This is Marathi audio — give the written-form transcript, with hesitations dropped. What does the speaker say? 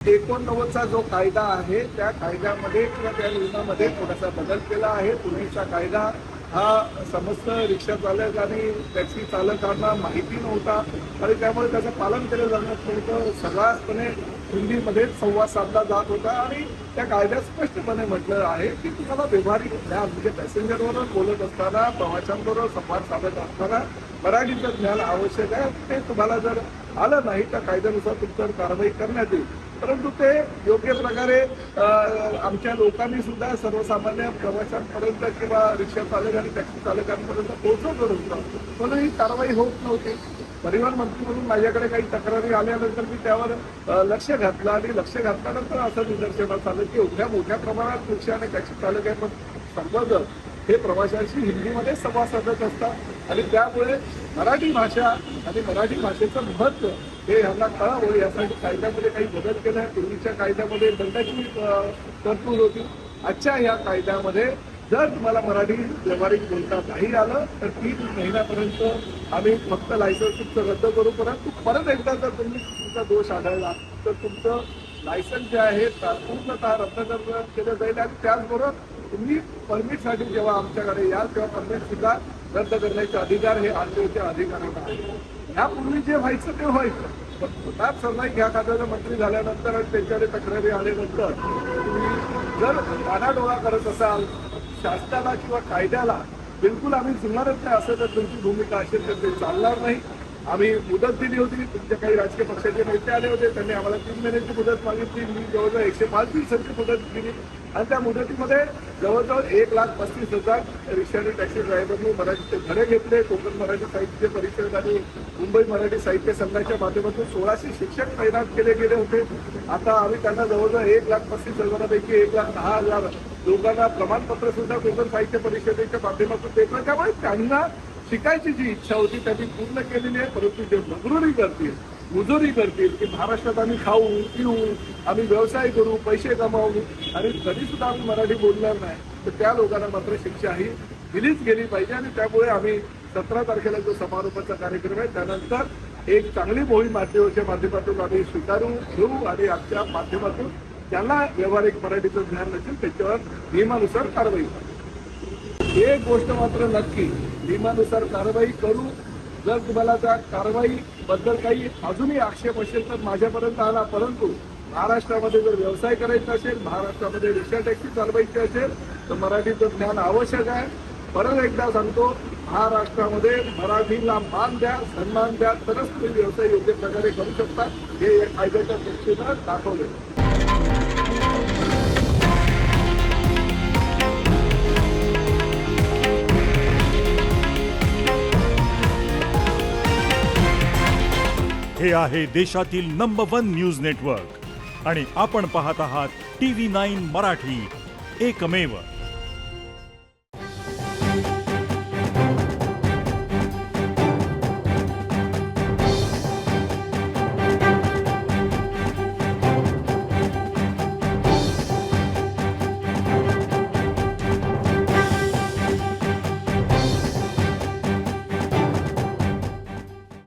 89चा जो कायदा आहे त्या कायद्यामध्ये किंवा त्या नियमामध्ये थोडासा बदल केला आहे. पूर्वीचा कायदा हा समस्त रिक्षा चालक आणि टॅक्सी चालकांना माहिती नव्हता आणि त्यामुळे त्याचं पालन केलं जाणं थोडं सर्रासपणे हिंदीमध्ये संवाद साधला जात होता आणि त्या कायद्यात स्पष्टपणे म्हटलं आहे की तुम्हाला व्यवहारिक ज्ञान म्हणजे पॅसेंजरबरोबर बोलत असताना प्रवाशांबरोबर संवाद साधत असताना मराठीचं ज्ञान आवश्यक आहे. ते तुम्हाला जर आलं नाही तर कायद्यानुसार तुमच्यावर कारवाई करण्यात येईल. परंतु ते योग्य प्रकारे आमच्या लोकांनी सुद्धा सर्वसामान्य प्रवाशांपर्यंत किंवा रिक्षा चालक आणि टॅक्सी चालकांपर्यंत पोहोचवलं नव्हतं म्हणून ही कारवाई होत नव्हती. परिवहन मंत्री म्हणून माझ्याकडे काही तक्रारी आल्यानंतर मी त्यावर लक्ष घातलं आणि लक्ष घातल्यानंतर असं निदर्शनास आलं की एवढ्या मोठ्या प्रमाणात रिक्षा आणि टॅक्सी चालक आहे पण सर्वजण हे प्रवाशांशी हिंदीमध्ये संवाद साधत असतात आणि त्यामुळे मराठी भाषा आणि मराठी भाषेचं महत्त्व हे ह्यांना कळावं यासाठी कायद्यामध्ये काही बदल केला आहे. पूर्वीच्या कायद्यामध्ये दंडाची तरतूद होती. आजच्या या कायद्यामध्ये जर तुम्हाला मराठी व्यावहारिक बोलता नाही आलं तर 3 महिन्यापर्यंत आम्ही फक्त लायसन्स तुमचं रद्द करू. परत एकदा जर तुमचा दोष आढळला तर तुमचं लायसन्स जे आहे पूर्णतः रद्द केलं जाईल आणि त्याचबरोबर तुम्ही परमिटसाठी जेव्हा आमच्याकडे याल तेव्हा परमिट सुद्धा रद्द करण्याचे अधिकार हे आरटीओच्या अधिकाऱ्यांना आहे. यापूर्वी जे व्हायचं ते व्हायचं पण प्रताप सरनाईक ह्या खात्याचे मंत्री झाल्यानंतर आणि त्यांच्याकडे तक्रारी आल्यानंतर तुम्ही जर कानाडोळा करत असाल शासनाला किंवा कायद्याला बिलकुल आम्ही जुळणारच नाही असं जर तुमची भूमिका असेल तर ते चालणार नाही. आम्ही मुदत दिली होती. तुमच्या काही राजकीय पक्षाचे नेते आले होते त्यांनी आम्हाला 3 महिन्याची मुदत मागितली. मी जवळजवळ 105 दिवसांची मुदत दिली आणि त्या मुदतीमध्ये जवळजवळ 1,35,000 रिक्षा आणि टॅक्सी ड्रायव्हरनी मराठीचे धडे घेतले. कोकण मराठी साहित्य परिषद आणि मुंबई मराठी साहित्य संघाच्या माध्यमातून 1600 शिक्षक तैनात केले गेले होते. आता आम्ही त्यांना जवळजवळ 1,35,000पैकी 1,10,000 लोकांना प्रमाणपत्र सुद्धा कोकण साहित्य परिषदेच्या माध्यमातून देतलं. त्यामुळे त्यांना शिकायची जी इच्छा होती त्यांनी पूर्ण केलेली आहे. परंतु जे मुजोरी करतील की महाराष्ट्रात आम्ही खाऊ पिऊ आम्ही व्यवसाय करू पैसे कमावू आणि कधी सुद्धा आम्ही मराठी बोलणार नाही तर त्या लोकांना मात्र शिक्षा ही दिलीच गेली पाहिजे. आणि त्यामुळे आम्ही 17 तारखेला जो समारोपाचा कार्यक्रम आहे त्यानंतर एक चांगली मोहीम आरटीओच्या माध्यमातून आम्ही स्वीकारू घेऊ आणि आमच्या माध्यमातून त्यांना व्यावहारिक मराठीचं ज्ञान नसेल त्याच्यावर नियमानुसार कारवाई करू. एक गोष्ट मात्र नक्की नियमानुसार कारवाई करू. जर तुम्हाला त्या कारवाई बद्दल काही अजूनही आक्षेप असेल तर माझ्यापर्यंत आला. परंतु महाराष्ट्रामध्ये जर व्यवसाय करायचा असेल महाराष्ट्रामध्ये रिक्षा टॅक्सी चालवायची असेल तर मराठीचं ज्ञान आवश्यक आहे. परत एकदा सांगतो महाराष्ट्रामध्ये मराठीला मान द्या सन्मान द्या तरच तुम्ही व्यवसाय योग्य प्रकारे करू शकता हे या कायद्याच्या दृष्टीनं दाखवले. हे आहे देशातील नंबर 1 न्यूज नेटवर्क आणि आपण पाहत आहात TV9 मराठी, एकमेव.